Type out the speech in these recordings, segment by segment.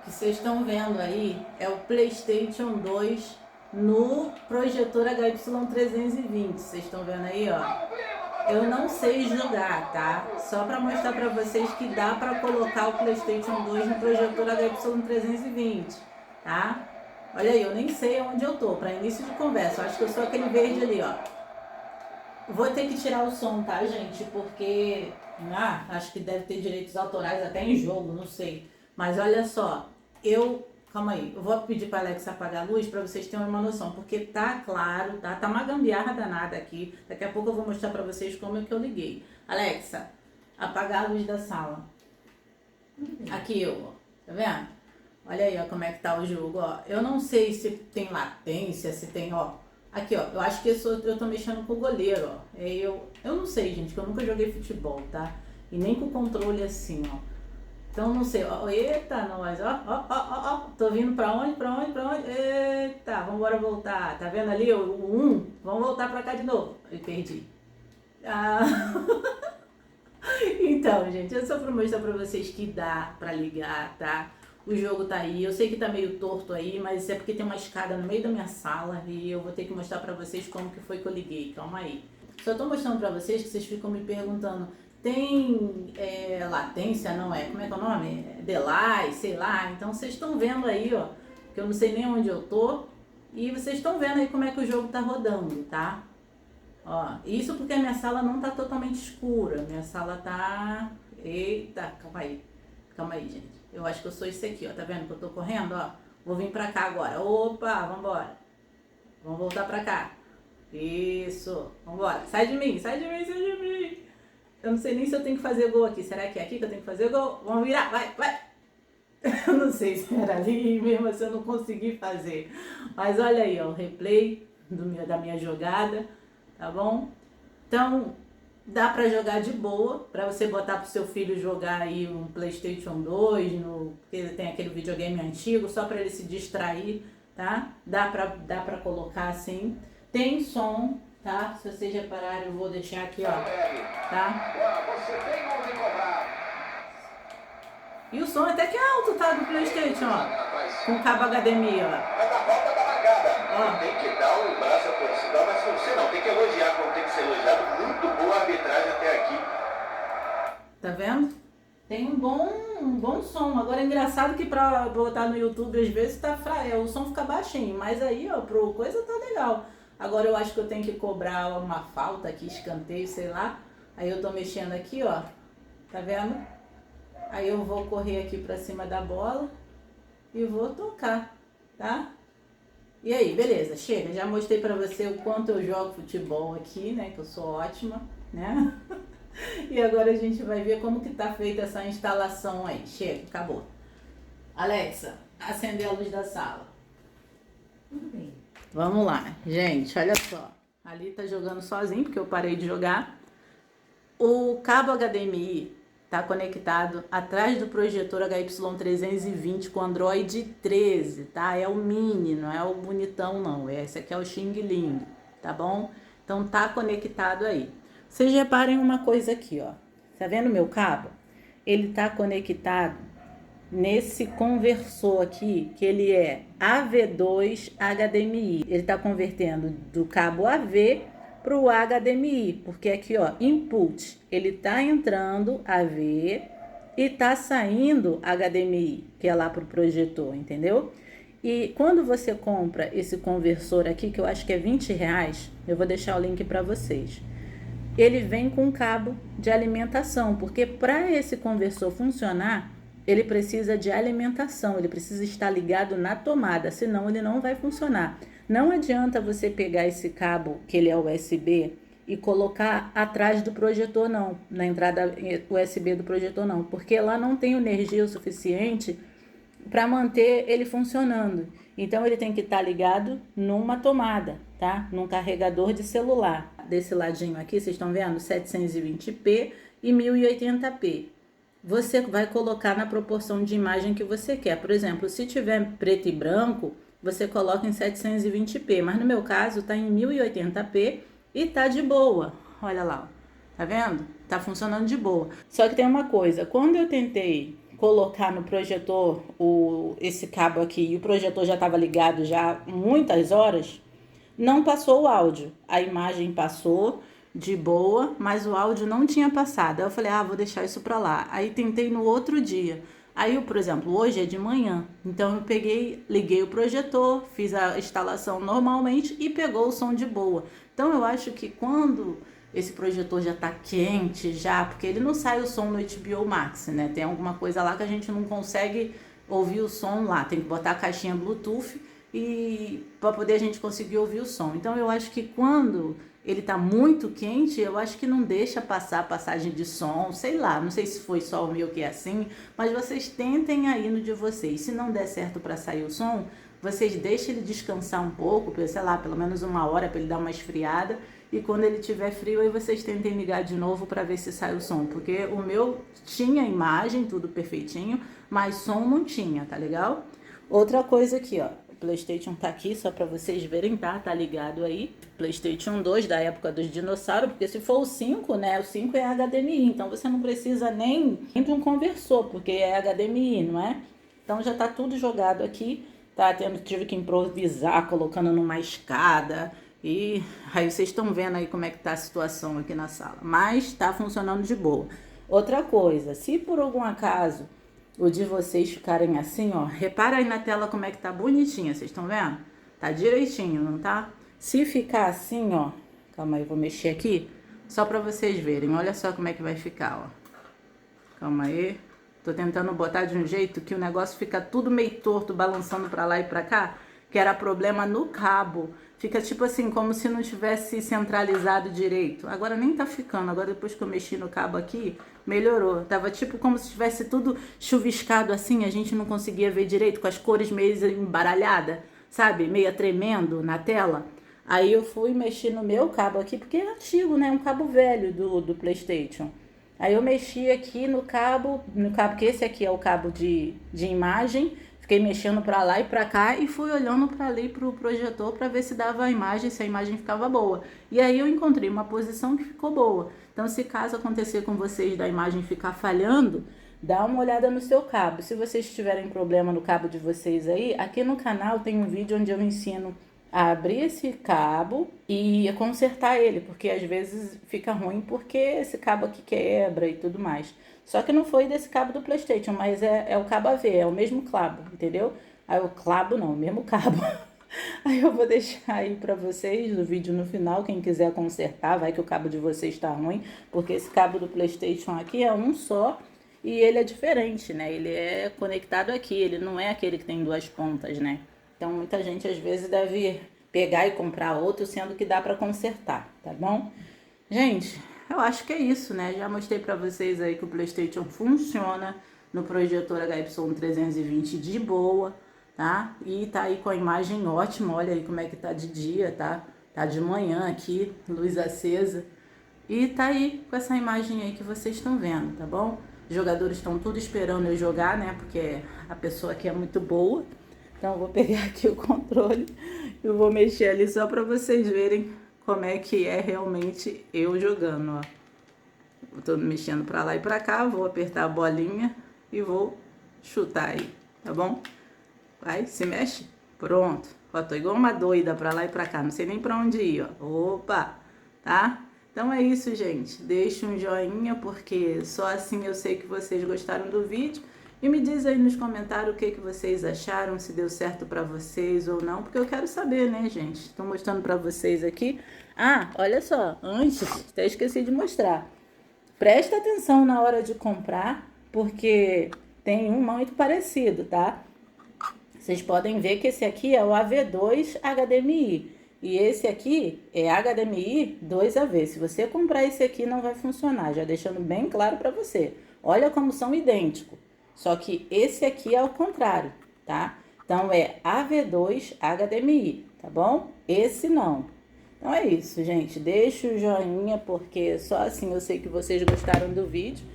O que vocês estão vendo aí é o PlayStation 2 no projetor HY320. Vocês estão vendo aí, ó. Eu não sei jogar, tá? Só para mostrar para vocês que dá para colocar o PlayStation 2 no projetor HY320, tá? Olha aí, eu nem sei onde eu tô, para início de conversa. Eu acho que eu sou aquele verde ali, ó. Vou ter que tirar o som, tá, gente? Porque acho que deve ter direitos autorais até em jogo, não sei. Mas olha só, calma aí, eu vou pedir para Alexa apagar a luz para vocês terem uma noção, porque tá claro, tá? Tá uma gambiarra danada aqui. Daqui a pouco eu vou mostrar para vocês como é que eu liguei. Alexa, apagar a luz da sala. Aqui ó. Tá vendo? Olha aí, ó, como é que tá o jogo, ó. Eu não sei se tem latência, se tem, ó. Aqui, ó, eu acho que eu tô mexendo com o goleiro, ó. Eu não sei, gente, que eu nunca joguei futebol, tá? E nem com o controle assim, ó. Então, não sei, ó. Eita, nós, ó. Tô vindo pra onde, pra onde, pra onde? Eita, vambora voltar. Tá vendo ali o 1? Vamos voltar pra cá de novo. Eu perdi. Ah... Então, gente, eu só pra mostrar pra vocês que dá pra ligar, tá? O jogo tá aí, eu sei que tá meio torto aí, mas é porque tem uma escada no meio da minha sala e eu vou ter que mostrar pra vocês como que foi que eu liguei, calma aí. Só tô mostrando pra vocês que vocês ficam me perguntando, tem latência, não é? Como é que é o nome? Delay, sei lá. Então vocês estão vendo aí, ó, que eu não sei nem onde eu tô e vocês estão vendo aí como é que o jogo tá rodando, tá? Ó, isso porque a minha sala não tá totalmente escura. Minha sala tá... Eita, calma aí, gente. Eu acho que eu sou esse aqui, ó. Tá vendo que eu tô correndo, ó? Vou vir pra cá agora. Opa, vambora. Vamos voltar pra cá. Isso, vambora. Sai de mim, sai de mim, sai de mim. Eu não sei nem se eu tenho que fazer gol aqui. Será que é aqui que eu tenho que fazer gol? Vamos virar, vai, vai. Eu não sei se era ali, mesmo assim eu não consegui fazer. Mas olha aí, ó, o replay da minha jogada. Tá bom? Então, dá pra jogar de boa, pra você botar pro seu filho jogar aí um PlayStation 2, porque tem aquele videogame antigo, só pra ele se distrair, tá? Dá pra colocar assim. Tem som, tá? Se vocês repararem, eu vou deixar aqui, ó, tá? E o som até que é alto, tá? Do PlayStation, ó. Com cabo HDMI, ó. Tem que dar um braço a torcida, mas você não tem que elogiar como tem que ser elogiado. Muito boa a arbitragem até aqui. Tá vendo? Tem um bom som. Agora é engraçado que pra botar no YouTube às vezes o som fica baixinho, mas aí, ó, pro coisa tá legal. Agora eu acho que eu tenho que cobrar uma falta aqui, escanteio, sei lá. Aí eu tô mexendo aqui, ó. Tá vendo? Aí eu vou correr aqui pra cima da bola e vou tocar, tá? E aí, beleza, chega, já mostrei pra você o quanto eu jogo futebol aqui, né, que eu sou ótima, né? E agora a gente vai ver como que tá feita essa instalação aí. Chega, acabou. Alexa, acender a luz da sala. Tudo bem. Vamos lá, gente, olha só. Ali tá jogando sozinho, porque eu parei de jogar. O cabo HDMI tá conectado atrás do projetor HY320 com Android 13, tá? É o mini, não é o bonitão não. Esse aqui é o Xing Ling, tá bom? Então tá conectado aí. Vocês reparem uma coisa aqui, ó. Tá vendo o meu cabo? Ele tá conectado nesse conversor aqui, que ele é AV2 HDMI. Ele tá convertendo do cabo AV para o HDMI, porque aqui, ó, input, ele tá entrando AV e tá saindo HDMI, que é lá pro projetor, entendeu? E quando você compra esse conversor aqui, que eu acho que é R$20, eu vou deixar o link para vocês. Ele vem com cabo de alimentação, porque para esse conversor funcionar, ele precisa de alimentação, ele precisa estar ligado na tomada, senão ele não vai funcionar. Não adianta você pegar esse cabo, que ele é USB, e colocar atrás do projetor não, na entrada USB do projetor não, porque lá não tem energia o suficiente para manter ele funcionando. Então ele tem que estar ligado numa tomada, tá? Num carregador de celular. Desse ladinho aqui, vocês estão vendo? 720p e 1080p. Você vai colocar na proporção de imagem que você quer. Por exemplo, se tiver preto e branco, você coloca em 720p, mas no meu caso tá em 1080p e tá de boa. Olha lá, tá vendo? Tá funcionando de boa. Só que tem uma coisa, quando eu tentei colocar no projetor esse cabo aqui e o projetor já estava ligado já há muitas horas, não passou o áudio. A imagem passou de boa, mas o áudio não tinha passado. Aí eu falei, vou deixar isso para lá. Aí tentei no outro dia. Aí, por exemplo, hoje é de manhã, então eu liguei o projetor, fiz a instalação normalmente e pegou o som de boa. Então eu acho que quando esse projetor já tá quente, porque ele não sai o som no HBO Max, né? Tem alguma coisa lá que a gente não consegue ouvir o som lá, tem que botar a caixinha Bluetooth e para poder a gente conseguir ouvir o som. Então eu acho que quando ele tá muito quente, eu acho que não deixa passar a passagem de som, sei lá, não sei se foi só o meu que é assim, mas vocês tentem aí no de vocês. Se não der certo para sair o som, vocês deixem ele descansar um pouco, sei lá, pelo menos 1 hora para ele dar uma esfriada, e quando ele tiver frio, aí vocês tentem ligar de novo para ver se sai o som, porque o meu tinha imagem, tudo perfeitinho, mas som não tinha, tá legal? Outra coisa aqui, ó. PlayStation tá aqui só para vocês verem, tá ligado aí. PlayStation 2 da época dos dinossauros, porque se for o 5, né, o 5 é HDMI, então você não precisa nem de um conversor, porque é HDMI, não é? Então já tá tudo jogado aqui, tá? Tive que improvisar, colocando numa escada, e aí vocês estão vendo aí como é que tá a situação aqui na sala, mas tá funcionando de boa. Outra coisa, se por algum acaso o de vocês ficarem assim, ó, repara aí na tela como é que tá bonitinha, vocês estão vendo? Tá direitinho, não tá? Se ficar assim, ó, calma aí, vou mexer aqui, só pra vocês verem, olha só como é que vai ficar, ó. Calma aí, tô tentando botar de um jeito que o negócio fica tudo meio torto, balançando pra lá e pra cá, que era problema no cabo. Fica tipo assim, como se não tivesse centralizado direito. Agora nem tá ficando, agora depois que eu mexi no cabo aqui, melhorou. Tava tipo como se tivesse tudo chuviscado assim, a gente não conseguia ver direito, com as cores meio embaralhadas, sabe? Meio tremendo na tela. Aí eu fui mexer no meu cabo aqui, porque é antigo, né? Um cabo velho do PlayStation. Aí eu mexi aqui no cabo, que esse aqui é o cabo de imagem. Fiquei mexendo para lá e para cá e fui olhando para ali pro projetor para ver se dava a imagem, se a imagem ficava boa. E aí eu encontrei uma posição que ficou boa. Então, se caso acontecer com vocês da imagem ficar falhando, dá uma olhada no seu cabo. Se vocês tiverem problema no cabo de vocês aí, aqui no canal tem um vídeo onde eu ensino a abrir esse cabo e a consertar ele, porque às vezes fica ruim porque esse cabo aqui quebra e tudo mais. Só que não foi desse cabo do PlayStation, mas é o cabo AV, é o mesmo cabo, entendeu? Aí o cabo não, o mesmo cabo. Aí eu vou deixar aí pra vocês o vídeo no final, quem quiser consertar, vai que o cabo de vocês tá ruim, porque esse cabo do PlayStation aqui é um só e ele é diferente, né? Ele é conectado aqui, ele não é aquele que tem 2 pontas, né? Então muita gente às vezes deve pegar e comprar outro, sendo que dá pra consertar, tá bom? Gente, eu acho que é isso, né? Já mostrei pra vocês aí que o PlayStation funciona no projetor HY320 de boa, tá? E tá aí com a imagem ótima, olha aí como é que tá de dia, tá? Tá de manhã aqui, luz acesa. E tá aí com essa imagem aí que vocês estão vendo, tá bom? Os jogadores estão tudo esperando eu jogar, né? Porque a pessoa aqui é muito boa. Então eu vou pegar aqui o controle e vou mexer ali só pra vocês verem como é que é realmente eu jogando, ó. Eu tô mexendo pra lá e pra cá, vou apertar a bolinha e vou chutar aí, tá bom? Vai, se mexe. Pronto. Ó, tô igual uma doida pra lá e pra cá, não sei nem pra onde ir, ó. Opa, tá? Então é isso, gente. Deixa um joinha, porque só assim eu sei que vocês gostaram do vídeo. E me diz aí nos comentários o que vocês acharam, se deu certo pra vocês ou não, porque eu quero saber, né, gente? Tô mostrando pra vocês aqui. Ah, olha só, antes, até esqueci de mostrar. Presta atenção na hora de comprar, porque tem um muito parecido, tá? Vocês podem ver que esse aqui é o AV2 HDMI. E esse aqui é HDMI 2AV. Se você comprar esse aqui, não vai funcionar. Já deixando bem claro pra você. Olha como são idênticos. Só que esse aqui é ao contrário, tá? Então é AV2 HDMI, tá bom? Esse não. Então é isso, gente. Deixa o joinha, porque só assim eu sei que vocês gostaram do vídeo.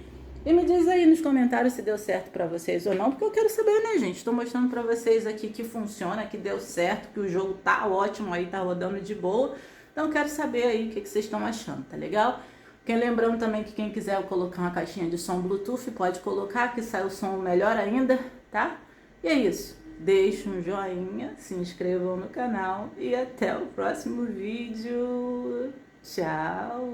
E me diz aí nos comentários se deu certo pra vocês ou não, porque eu quero saber, né, gente? Tô mostrando pra vocês aqui que funciona, que deu certo, que o jogo tá ótimo aí, tá rodando de boa. Então eu quero saber aí o que vocês estão achando, tá legal? Lembrando também que quem quiser colocar uma caixinha de som Bluetooth, pode colocar, que sai o som melhor ainda, tá? E é isso. Deixe um joinha, se inscrevam no canal e até o próximo vídeo. Tchau!